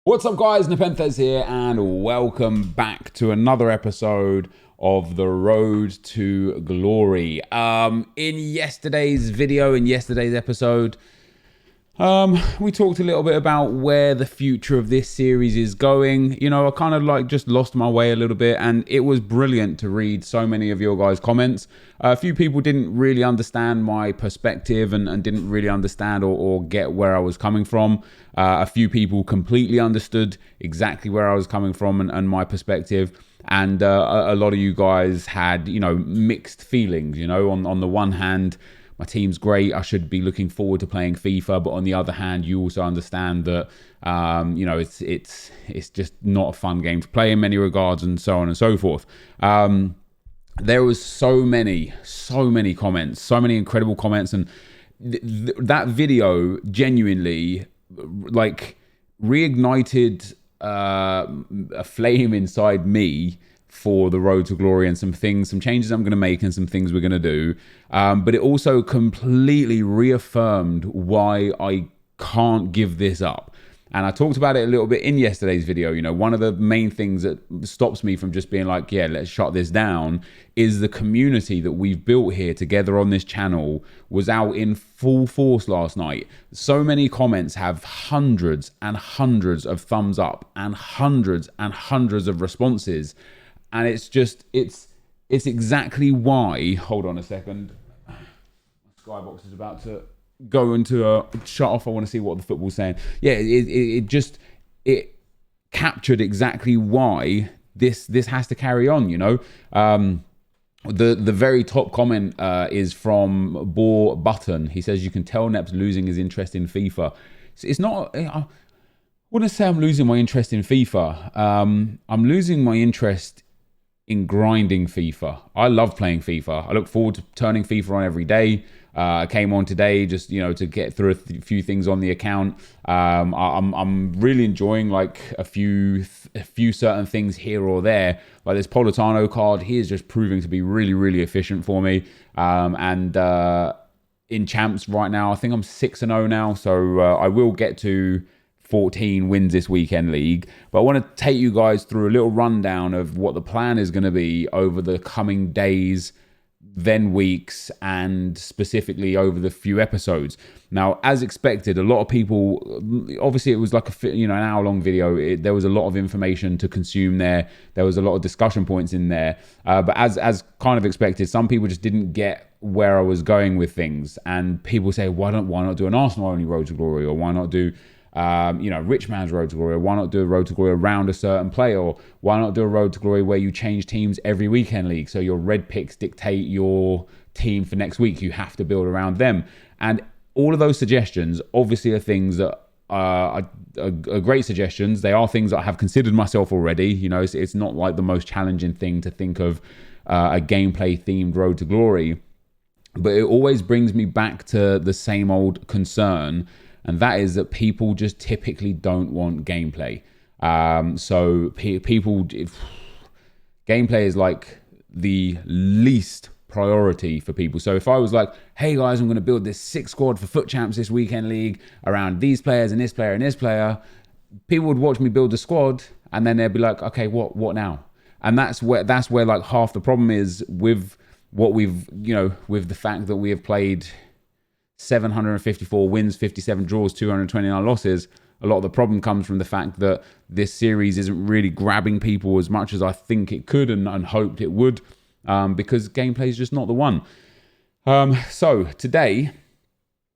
What's up, guys? NepentheZ here, and welcome back to another episode of The Road to Glory. In yesterday's video, in yesterday's episode, we talked a little bit about where the future of this series is going. You know, I kind of just lost my way a little bit, and it was brilliant to read so many of your guys' comments. A few people didn't really understand my perspective and didn't really understand or get where I was coming from. A few people completely understood exactly where I was coming from and my perspective. And a lot of you guys had, mixed feelings. On the one hand, my team's great, I should be looking forward to playing FIFA, but on the other hand, you also understand that it's just not a fun game to play in many regards, and so on and so forth. There was so many comments, so many incredible comments, and that video genuinely reignited a flame inside me for the road to glory, and some changes I'm going to make and some things we're going to do. But it also completely reaffirmed why I can't give this up. And I talked about it a little bit in yesterday's video. One of the main things that stops me from just being like, yeah, let's shut this down, is the community that we've built here together on this channel was out in full force last night. So many comments have hundreds and hundreds of thumbs up and hundreds of responses. And it's exactly why, hold on a second, Skybox is about to go into a shut off. I want to see what the football's saying. Yeah, it captured exactly why this has to carry on. The very top comment is from Boar Button. He says, you can tell Nep's losing his interest in FIFA. It's not, I wouldn't say I'm losing my interest in FIFA. I'm losing my interest in grinding FIFA. I love playing FIFA. I look forward to turning FIFA on every day. I came on today just to get through a few things on the account. I'm really enjoying a few certain things here or there. Like this Politano card, he is just proving to be really efficient for me. And in champs right now, I think I'm 6-0 now, so I will get to 14 wins this weekend league. But I want to take you guys through a little rundown of what the plan is going to be over the coming days, then weeks, and specifically over the few episodes. Now, as expected, a lot of people, obviously it was like an hour-long video. There was a lot of information to consume there. There was a lot of discussion points in there. But as kind of expected, some people just didn't get where I was going with things. And people say, why not do an Arsenal-only Road to Glory? Or why not do rich man's road to glory? Or why not do a road to glory around a certain player? Or why not do a road to glory where you change teams every weekend league, so your red picks dictate your team for next week? You have to build around them. And all of those suggestions obviously are things that are great suggestions. They are things that I have considered myself already. It's not like the most challenging thing to think of a gameplay themed road to glory, but it always brings me back to the same old concern. And that is that people just typically don't want gameplay. Gameplay is like the least priority for people. So if I was like, hey guys, I'm going to build this 6 squad for Foot Champs this weekend league around these players and this player and this player, people would watch me build the squad and then they'd be like, okay, what now? And that's where like half the problem is with what we've, with the fact that we have played 754 wins, 57 draws, 229 losses. A lot of the problem comes from the fact that this series isn't really grabbing people as much as I think it could and hoped it would, because gameplay is just not the one. So today,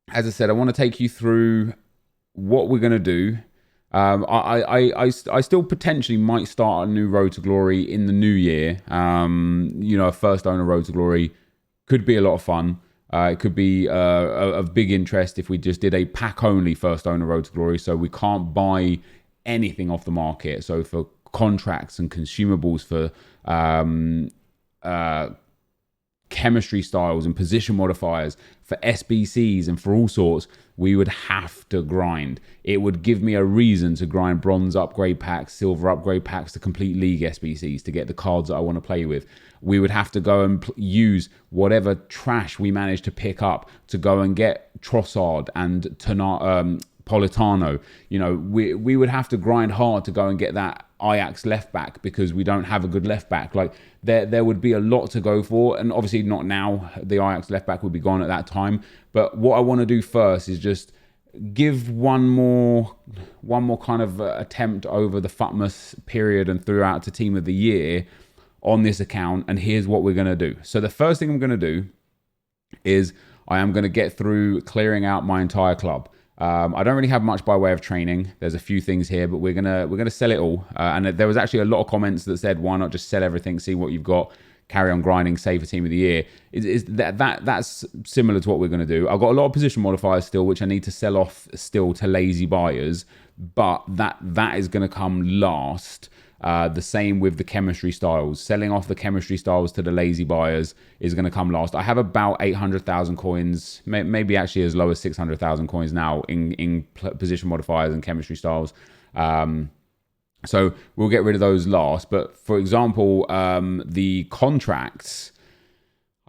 as I said, I want to take you through what we're going to do. I still potentially might start a new Road to Glory in the new year. A first owner Road to Glory could be a lot of fun. It could be of big interest if we just did a pack-only first owner Road to Glory, so we can't buy anything off the market. So for contracts and consumables, for chemistry styles and position modifiers, for SBCs and for all sorts, we would have to grind. It would give me a reason to grind bronze upgrade packs, silver upgrade packs, to complete league SBCs, to get the cards that I want to play with. We would have to go and use whatever trash we manage to pick up to go and get Trossard and Politano. You know, we would have to grind hard to go and get that Ajax left back because we don't have a good left back. Like there would be a lot to go for, and obviously not now. The Ajax left back would be gone at that time. But what I want to do first is just give one more kind of attempt over the Futmas period and throughout to Team of the Year on this account. And here's what we're going to do. So the first thing I'm going to do is I am going to get through clearing out my entire club. I don't really have much by way of training. There's a few things here, but we're gonna sell it all. And there was actually a lot of comments that said, "Why not just sell everything, see what you've got, carry on grinding, save for Team of the Year?" That's similar to what we're gonna do. I've got a lot of position modifiers still, which I need to sell off still to lazy buyers, but that is gonna come last. The same with the chemistry styles. Selling off the chemistry styles to the lazy buyers is going to come last. I have about 800,000 coins, maybe actually as low as 600,000 coins now in position modifiers and chemistry styles. So we'll get rid of those last. But for example, the contracts,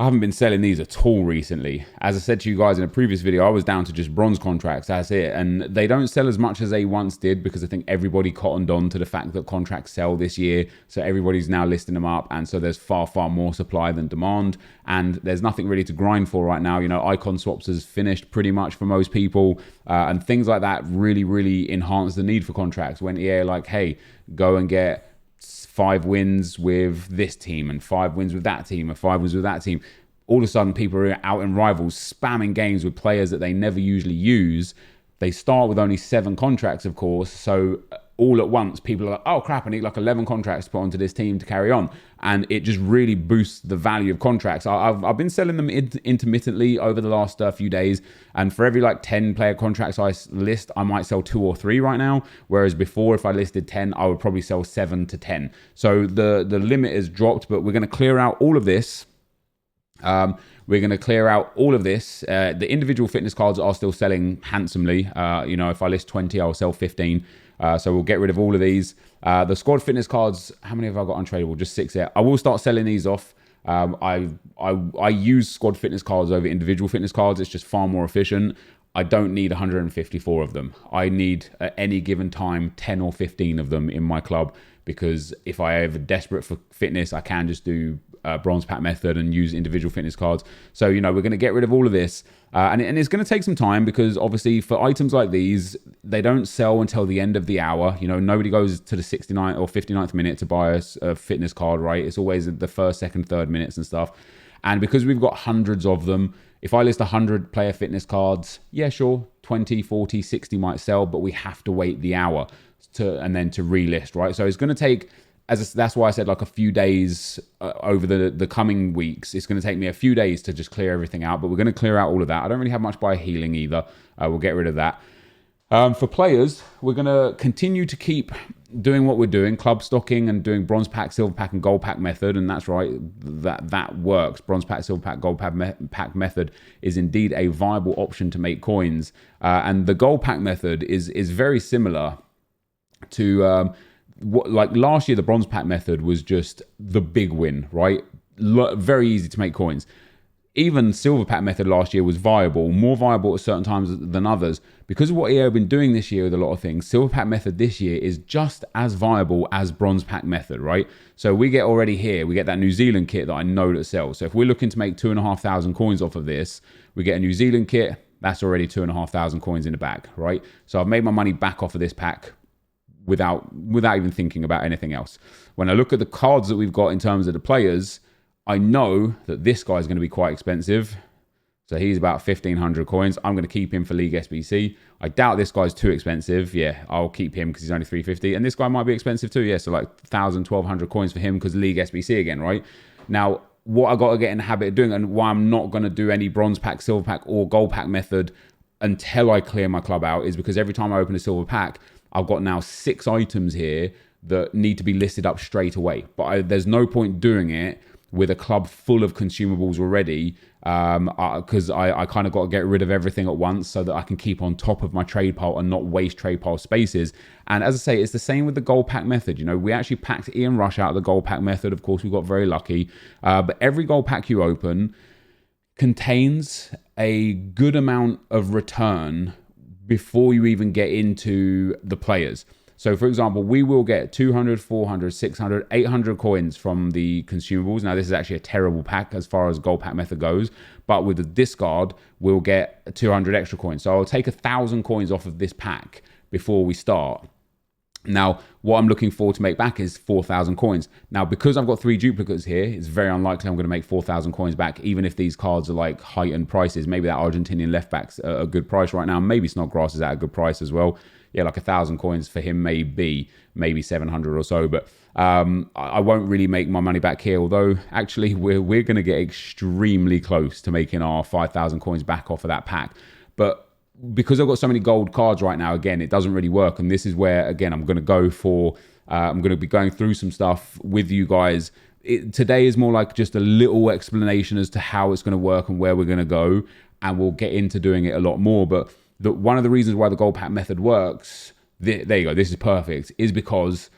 I haven't been selling these at all recently. As I said to you guys in a previous video, I was down to just bronze contracts, that's it. And they don't sell as much as they once did because I think everybody cottoned on to the fact that contracts sell this year. So everybody's now listing them up. And so there's far, far more supply than demand. And there's nothing really to grind for right now. You know, icon swaps has finished pretty much for most people. And things like that really, really enhance the need for contracts. When EA are like, hey, go and get 5 wins with this team and 5 wins with that team and 5 wins with that team. All of a sudden, people are out in Rivals spamming games with players that they never usually use. They start with only 7 contracts, of course. So all at once, people are like, oh crap, I need like 11 contracts to put onto this team to carry on. And it just really boosts the value of contracts. I've been selling them intermittently over the last few days. And for every like 10 player contracts I list, I might sell 2 or 3 right now. Whereas before, if I listed 10, I would probably sell 7 to 10. So the limit is dropped, but we're going to clear out all of this. We're going to clear out all of this. The individual fitness cards are still selling handsomely. You know, if I list 20, I'll sell 15. So we'll get rid of all of these. The squad fitness cards, how many have I got untradeable? Just 6 here. I will start selling these off. I use squad fitness cards over individual fitness cards. It's just far more efficient. I don't need 154 of them. I need at any given time 10 or 15 of them in my club, because if I ever desperate for fitness, I can just do bronze pack method and use individual fitness cards. So, you know, we're going to get rid of all of this. And it's going to take some time because obviously for items like these, they don't sell until the end of the hour. You know, nobody goes to the 69th or 59th minute to buy a fitness card, right? It's always the first, second, third minutes and stuff. And because we've got hundreds of them, if I list 100 player fitness cards, yeah, sure, 20, 40, 60 might sell, but we have to wait the hour and then to relist, right? So it's going to take, that's why I said like a few days over the coming weeks. It's going to take me a few days to just clear everything out, but we're going to clear out all of that. I don't really have much by healing either. We'll get rid of that. For players, we're going to continue to keep doing what we're doing, club stocking and doing bronze pack, silver pack and gold pack method. And that's right, that works. Bronze pack, silver pack, gold pack method is indeed a viable option to make coins. And the gold pack method is very similar to like last year. The bronze pack method was just the big win, right? Very easy to make coins. Even silver pack method last year was viable, more viable at certain times than others. Because of what EA have been doing this year with a lot of things, silver pack method this year is just as viable as bronze pack method, right? So we get already here, we get that New Zealand kit that I know that sells. So if we're looking to make 2,500 coins off of this, we get a New Zealand kit, that's already 2,500 coins in the bag, right? So I've made my money back off of this pack without even thinking about anything else. When I look at the cards that we've got in terms of the players, I know that this guy is going to be quite expensive. So he's about 1,500 coins. I'm going to keep him for League SBC. I doubt this guy's too expensive. Yeah, I'll keep him because he's only 350. And this guy might be expensive too. Yeah, so like 1,000, 1,200 coins for him because League SBC again, right? Now, what I got to get in the habit of doing and why I'm not going to do any bronze pack, silver pack or gold pack method until I clear my club out is because every time I open a silver pack, I've got now 6 items here that need to be listed up straight away. But there's no point doing it with a club full of consumables already, because I kind of got to get rid of everything at once so that I can keep on top of my trade pile and not waste trade pile spaces. And as I say, it's the same with the gold pack method. You know, we actually packed Ian Rush out of the gold pack method. Of course, we got very lucky. But every gold pack you open contains a good amount of return before you even get into the players. So for example, we will get 200, 400, 600, 800 coins from the consumables. Now this is actually a terrible pack as far as gold pack method goes, but with the discard, we'll get 200 extra coins. So I'll take 1,000 coins off of this pack before we start. Now, what I'm looking for to make back is 4,000 coins. Now, because I've got 3 duplicates here, it's very unlikely I'm going to make 4,000 coins back, even if these cards are like heightened prices. Maybe that Argentinian left back's a good price right now. Maybe Snodgrass is at a good price as well. Yeah, like 1,000 coins for him, maybe 700 or so. But I won't really make my money back here. Although, actually, we're going to get extremely close to making our 5,000 coins back off of that pack. But because I've got so many gold cards right now, again, it doesn't really work. And this is where, again, I'm going to go for, I'm going to be going through some stuff with you guys. Today is more like just a little explanation as to how it's going to work and where we're going to go. And we'll get into doing it a lot more. But one of the reasons why the gold pack method works, there you go, this is perfect, is because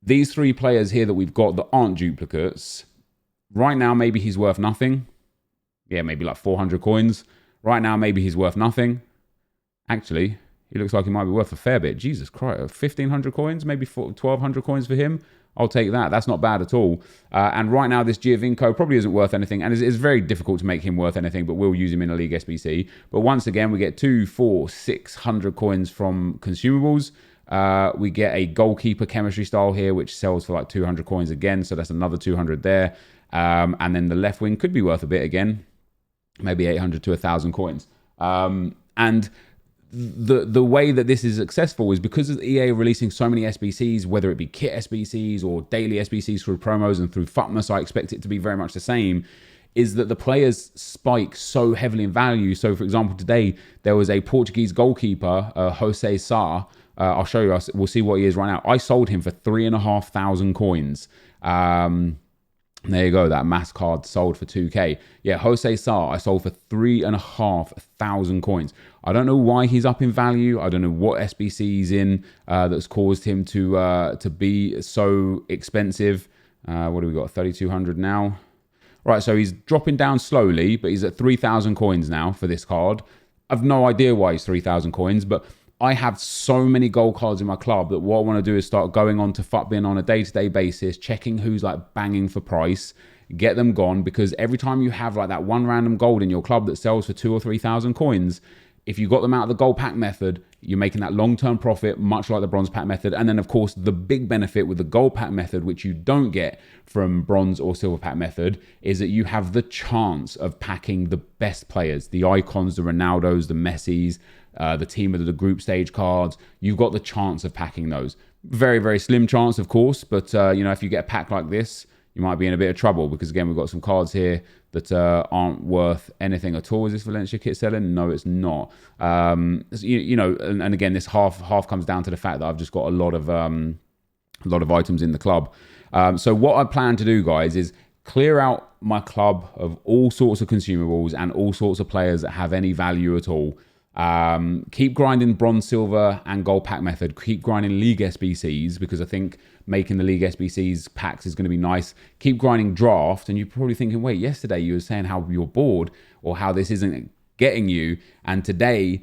these 3 players here that we've got that aren't duplicates, right now, maybe he's worth nothing. Yeah, maybe like 400 coins. Right now, maybe he's worth nothing. Actually, he looks like he might be worth a fair bit. Jesus Christ, 1,500 coins, maybe 1,200 coins for him. I'll take that. That's not bad at all. And right now, this Giovinco probably isn't worth anything. And it's very difficult to make him worth anything, but we'll use him in a League SBC. But once again, we get 2, 4, 600 coins from consumables. We get a goalkeeper chemistry style here, which sells for like 200 coins again. So that's another 200 there. And then the left wing could be worth a bit again. Maybe 800 to 1,000 coins. And the way that this is successful is because of EA releasing so many SBCs, whether it be kit SBCs or daily SBCs through promos and through FUTmas, I expect it to be very much the same, is that the players spike so heavily in value. So for example, today there was a Portuguese goalkeeper, Jose Sá. I'll show you, we'll see what he is right now. I sold him for 3,500 coins. There you go, that mass card sold for 2k. Yeah, Jose Sá, I sold for 3,500 coins. I don't know why he's up in value. I don't know what SBC he's in that's caused him to be so expensive. What do we got, 3,200 now? Right, so he's dropping down slowly, but he's at 3,000 coins now for this card. I've no idea why he's 3,000 coins, but I have so many gold cards in my club that what I want to do is start going on to FUTBin on a day-to-day basis, checking who's like banging for price, get them gone, because every time you have like that one random gold in your club that sells for 2,000 or 3,000 coins, if you got them out of the gold pack method, you're making that long-term profit, much like the bronze pack method. And then of course, the big benefit with the gold pack method, which you don't get from bronze or silver pack method, is that you have the chance of packing the best players, the icons, the Ronaldos, the Messis, the team of the group stage cards. You've got the chance of packing those. Very, very slim chance, of course. But, you know, if you get a pack like this, you might be in a bit of trouble because, again, we've got some cards here that aren't worth anything at all. Is this Valencia kit selling? No, it's not. You know, and again, this half comes down to the fact that I've just got a lot of items in the club. So what I plan to do, guys, is clear out my club of all sorts of consumables and all sorts of players that have any value at all. Keep grinding bronze, silver, and gold pack method. Keep grinding League SBCs because I think making the League SBCs packs is going to be nice. Keep grinding draft, and you're probably thinking, wait, yesterday you were saying how you're bored or how this isn't getting you, and today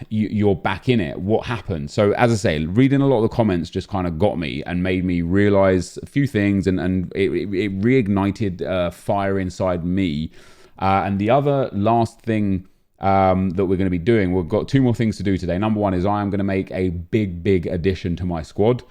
you're back in it. What happened? So as I say, reading a lot of the comments just kind of got me and made me realize a few things, and it reignited fire inside me. And the other last thing that we're going to be doing, we've got 2 more things to do today. Number 1 is I am going to make a big addition to my squad,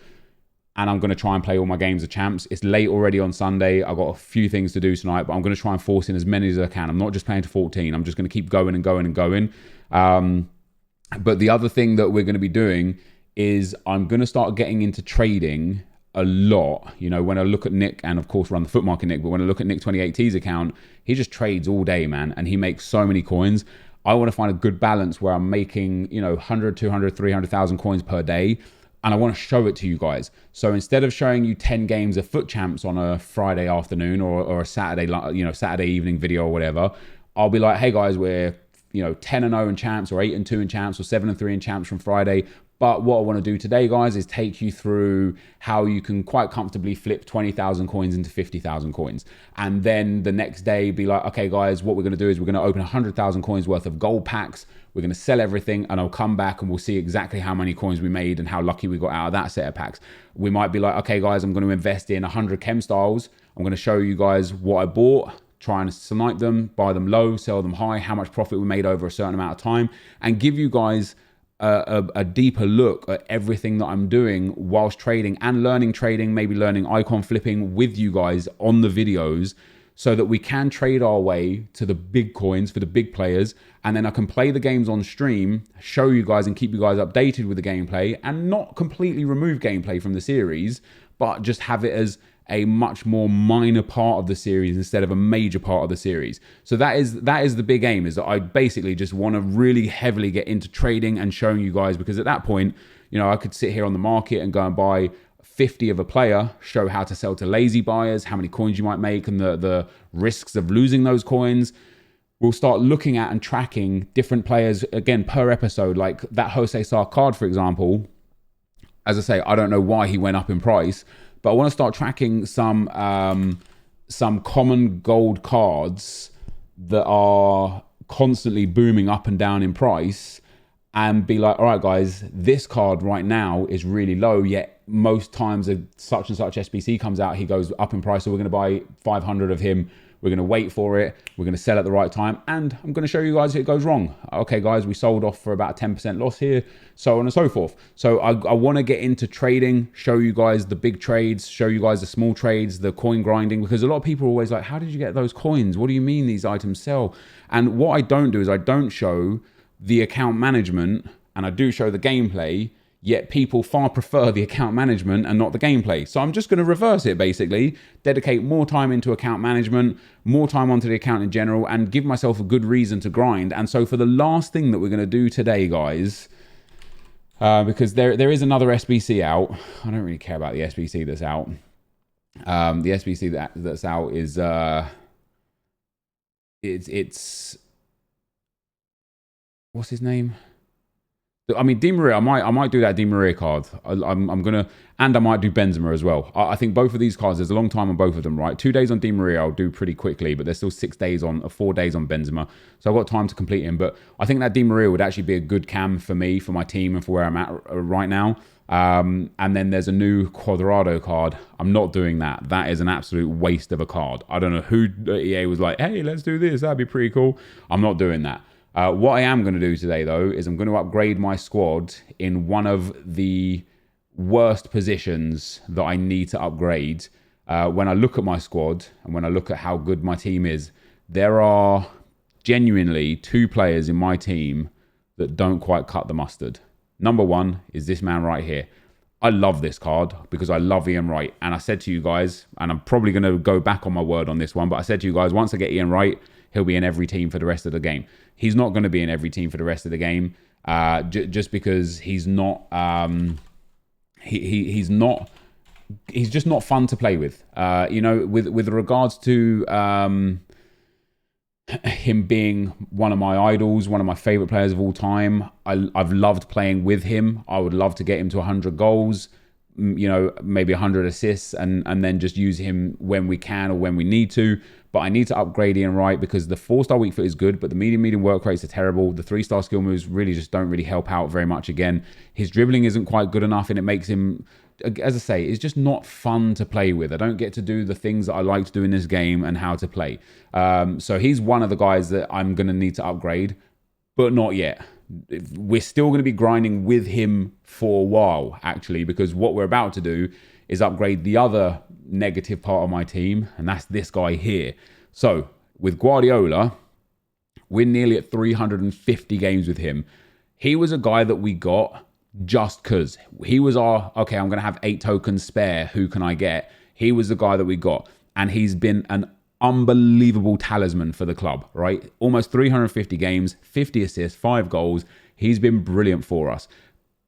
and I'm going to try and play all my games of champs. It's late already on Sunday. I've got a few things to do tonight, but I'm going to try and force in as many as I can. I'm not just playing to 14. I'm just going to keep going and going and going. But the other thing that we're going to be doing is I'm going to start getting into trading a lot. You know, when I look at Nick, and of course run the Foot Market Nick, but when I look at Nick 28T's account, he just trades all day, man, and he makes so many coins. I want to find a good balance where I'm making, you know, 100, 200, 300,000 coins per day. And I want to show it to you guys. So instead of showing you 10 games of Foot Champs on a Friday afternoon or a Saturday, you know, Saturday evening video or whatever, I'll be like, hey guys, we're, you know, 10-0 in champs, or 8-2 in champs, or 7-3 in champs from Friday. But what I want to do today, guys, is take you through how you can quite comfortably flip 20,000 coins into 50,000 coins. And then the next day be like, okay, guys, what we're going to do is we're going to open 100,000 coins worth of gold packs. We're going to sell everything, and I'll come back and we'll see exactly how many coins we made and how lucky we got out of that set of packs. We might be like, okay, guys, I'm going to invest in 100 chem styles. I'm going to show you guys what I bought, try and snipe them, buy them low, sell them high, how much profit we made over a certain amount of time, and give you guys a deeper look at everything that I'm doing whilst trading and learning trading, maybe learning icon flipping with you guys on the videos, so that we can trade our way to the big coins for the big players. And then I can play the games on stream, show you guys and keep you guys updated with the gameplay, and not completely remove gameplay from the series, but just have it as a much more minor part of the series instead of a major part of the series. So that is the big aim, is that I basically just want to really heavily get into trading and showing you guys, because at that point, you know, I could sit here on the market and go and buy 50 of a player, show how to sell to lazy buyers, how many coins you might make, and the risks of losing those coins. We'll start looking at and tracking different players, again, per episode, like that Jose Sá card, for example. As I say, I don't know why he went up in price, but I want to start tracking some common gold cards that are constantly booming up and down in price, and be like, all right, guys, this card right now is really low, yet most times a such and such SBC comes out, he goes up in price, so we're going to buy 500 of him. We're going to wait for it. We're going to sell at the right time. And I'm going to show you guys if it goes wrong. Okay, guys, we sold off for about a 10% loss here, so on and so forth. So I want to get into trading, show you guys the big trades, show you guys the small trades, the coin grinding, because a lot of people are always like, how did you get those coins? What do you mean these items sell? And what I don't do is I don't show the account management, and I do show the gameplay, yet people far prefer the account management and not the gameplay. So I'm just going to reverse it, basically, dedicate more time into account management, more time onto the account in general, and give myself a good reason to grind. And so for the last thing that we're going to do today, guys, because there is another SBC out. I don't really care about the SBC that's out. The SBC that's out is it's what's his name? I mean, Di Maria, I might do that Di Maria card. I'm gonna, and I might do Benzema as well. I think both of these cards, there's a long time on both of them, right? 2 days on Di Maria I'll do pretty quickly, but there's still 4 days on Benzema, so I've got time to complete him. But I think that Di Maria would actually be a good cam for me, for my team, and for where I'm at right now. And then there's a new Cuadrado card. I'm not doing that. That is an absolute waste of a card. I don't know who EA was like, hey, let's do this, that'd be pretty cool. I'm not doing that. What I am going to do today, though, is I'm going to upgrade my squad in one of the worst positions that I need to upgrade. When I look at my squad and when I look at how good my team is, there are genuinely 2 players in my team that don't quite cut the mustard. Number one is this man right here. I love this card because I love Ian Wright. And I said to you guys, and I'm probably going to go back on my word on this one, but I said to you guys, once I get Ian Wright, he'll be in every team for the rest of the game. He's not going to be in every team for the rest of the game, just because he's not. He's not. He's just not fun to play with. You know, with regards to him being one of my idols, one of my favorite players of all time. I've loved playing with him. I would love to get him to 100 goals. You know, maybe 100 assists, and then just use him when we can or when we need to. But I need to upgrade Ian Wright because the 4-star weak foot is good, but the medium work rates are terrible. The 3-star skill moves really just don't really help out very much again. His dribbling isn't quite good enough, and it makes him, as I say, it's just not fun to play with. I don't get to do the things that I like to do in this game and how to play. So he's one of the guys that I'm going to need to upgrade, but not yet. We're still going to be grinding with him for a while, actually, because what we're about to do is upgrade the other negative part of my team, and that's this guy here. So with Guardiola, we're nearly at 350 games with him. He was a guy that we got just because he was our, okay, I'm going to have 8 tokens spare. Who can I get? He was the guy that we got, and he's been an unbelievable talisman for the club, right? Almost 350 games, 50 assists, 5 goals. He's been brilliant for us.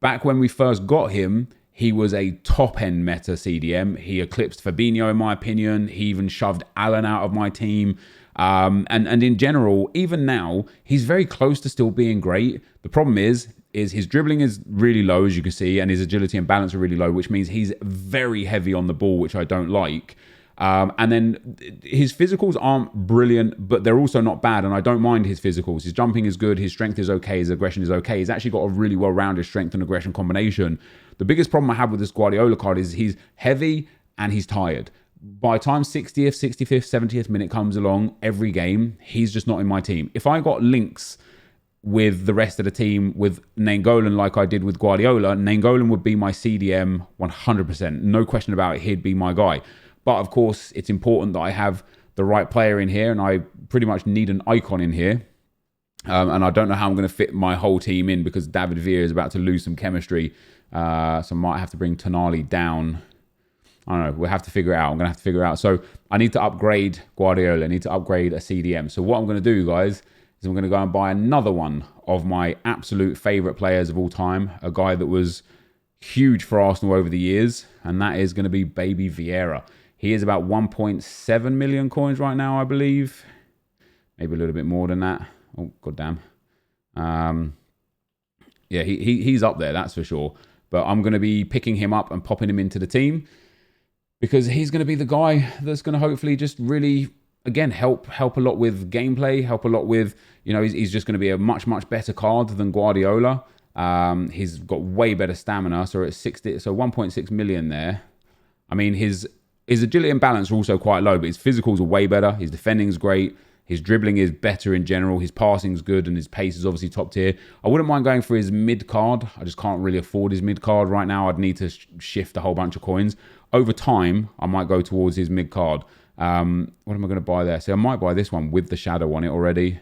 Back when we first got him, he was a top-end meta CDM. He eclipsed Fabinho, in my opinion. He even shoved Alan out of my team. And in general, even now, he's very close to still being great. The problem is, is his dribbling is really low, as you can see, and his agility and balance are really low, which means he's very heavy on the ball, which I don't like. And then his physicals aren't brilliant, but they're also not bad, and I don't mind his physicals. His jumping is good, his strength is okay, his aggression is okay. He's actually got a really well-rounded strength and aggression combination. The biggest problem I have with this Guardiola card is he's heavy and he's tired. By the time 60th, 65th, 70th minute comes along, every game, he's just not in my team. If I got links with the rest of the team with Nainggolan like I did with Guardiola, Nainggolan would be my CDM 100%. No question about it, he'd be my guy. But of course, it's important that I have the right player in here, and I pretty much need an icon in here. And I don't know how I'm going to fit my whole team in because David Villa is about to lose some chemistry. So I might have to bring Tonali down. I don't know. We'll have to figure it out. I'm going to have to figure it out. So I need to upgrade Guardiola. I need to upgrade a CDM. So what I'm going to do, guys, is I'm going to go and buy another one of my absolute favourite players of all time. A guy that was huge for Arsenal over the years. And that is going to be Baby Vieira. He is about 1.7 million coins right now, I believe. Maybe a little bit more than that. Oh, goddamn. Yeah, he's up there, that's for sure. But I'm going to be picking him up and popping him into the team because he's going to be the guy that's going to hopefully just really, again, help a lot with gameplay, help a lot with, you know, he's just going to be a much better card than Guardiola. He's got way better stamina, so it's 1.6 million there. I mean, his agility and balance are also quite low, but his physicals are way better. His defending is great. His dribbling is better in general. His passing is good, and his pace is obviously top tier. I wouldn't mind going for his mid card. I just can't really afford his mid card right now. I'd need to shift a whole bunch of coins. Over time, I might go towards his mid card. What am I going to buy there? So I might buy this one with the shadow on it already.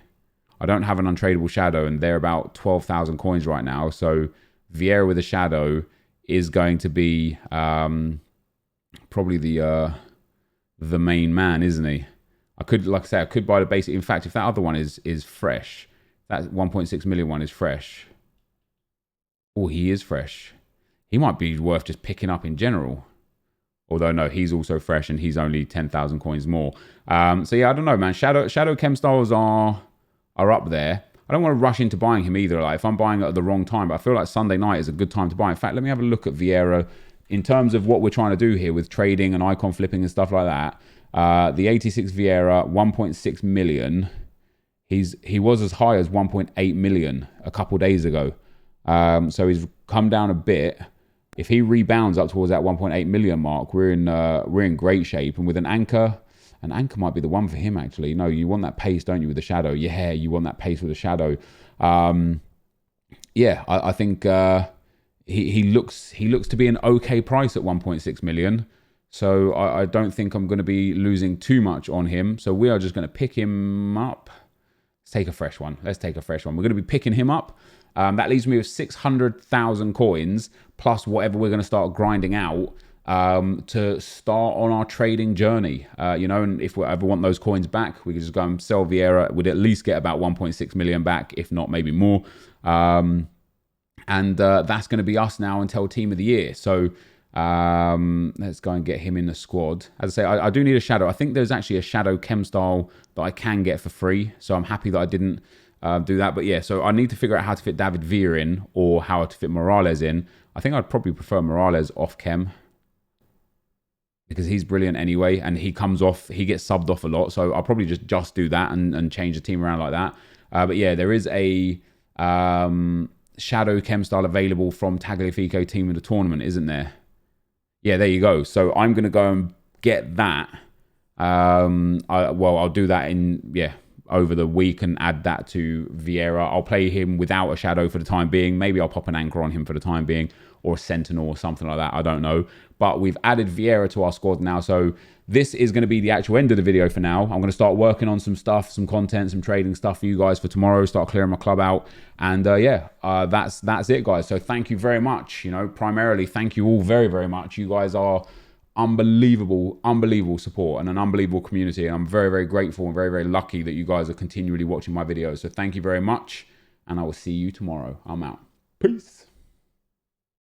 I don't have an untradeable shadow, and they're about 12,000 coins right now. So Vieira with a shadow is going to be probably the main man, isn't he? I could, like I say, I could buy the basic. In fact, if that other one is fresh, that 1.6 million one is fresh. Oh, he is fresh. He might be worth just picking up in general. Although, no, he's also fresh and he's only 10,000 coins more. So, yeah, I don't know, man. Shadow Chem Styles are up there. I don't want to rush into buying him either. Like, if I'm buying it at the wrong time, but I feel like Sunday night is a good time to buy. In fact, let me have a look at Vieira. In terms of what we're trying to do here with trading and icon flipping and stuff like that, the 86 Vieira, 1.6 million. He was as high as 1.8 million a couple days ago. So he's come down a bit. If he rebounds up towards that 1.8 million mark, we're in great shape. And with an anchor might be the one for him actually. No, you want that pace, don't you, with the shadow? Yeah, you want that pace with the shadow. Yeah, I think he looks to be an okay price at 1.6 million. So I don't think I'm going to be losing too much on him. So we are just going to pick him up. Let's take a fresh one. We're going to be picking him up. That leaves me with 600,000 coins plus whatever we're going to start grinding out to start on our trading journey. You know, and if we ever want those coins back, we could just go and sell Vieira. We'd at least get about 1.6 million back, if not maybe more. And that's going to be us now until Team of the Year. So let's go and get him in the squad. As I say, I do need a shadow. I think there's actually a shadow chem style that I can get for free. So I'm happy that I didn't do that. But yeah, so I need to figure out how to fit David Villa in or how to fit Morales in. I think I'd probably prefer Morales off chem because he's brilliant anyway. And he comes off, he gets subbed off a lot. So I'll probably just do that and change the team around like that. But yeah, there is a shadow chem style available from Tagliafico team of the tournament, isn't there? Yeah, there you go. So I'm going to go and get that. I'll do that over the week and add that to Vieira. I'll play him without a shadow for the time being. Maybe I'll pop an anchor on him for the time being or a sentinel or something like that. I don't know. But we've added Vieira to our squad now. So this is going to be the actual end of the video for now. I'm going to start working on some stuff, some content, some trading stuff for you guys for tomorrow. Start clearing my club out. And that's it, guys. So thank you very much. You know, primarily, thank you all very, very much. You guys are unbelievable support and an unbelievable community. And I'm very, very grateful and very, very lucky that you guys are continually watching my videos. So thank you very much. And I will see you tomorrow. I'm out. Peace.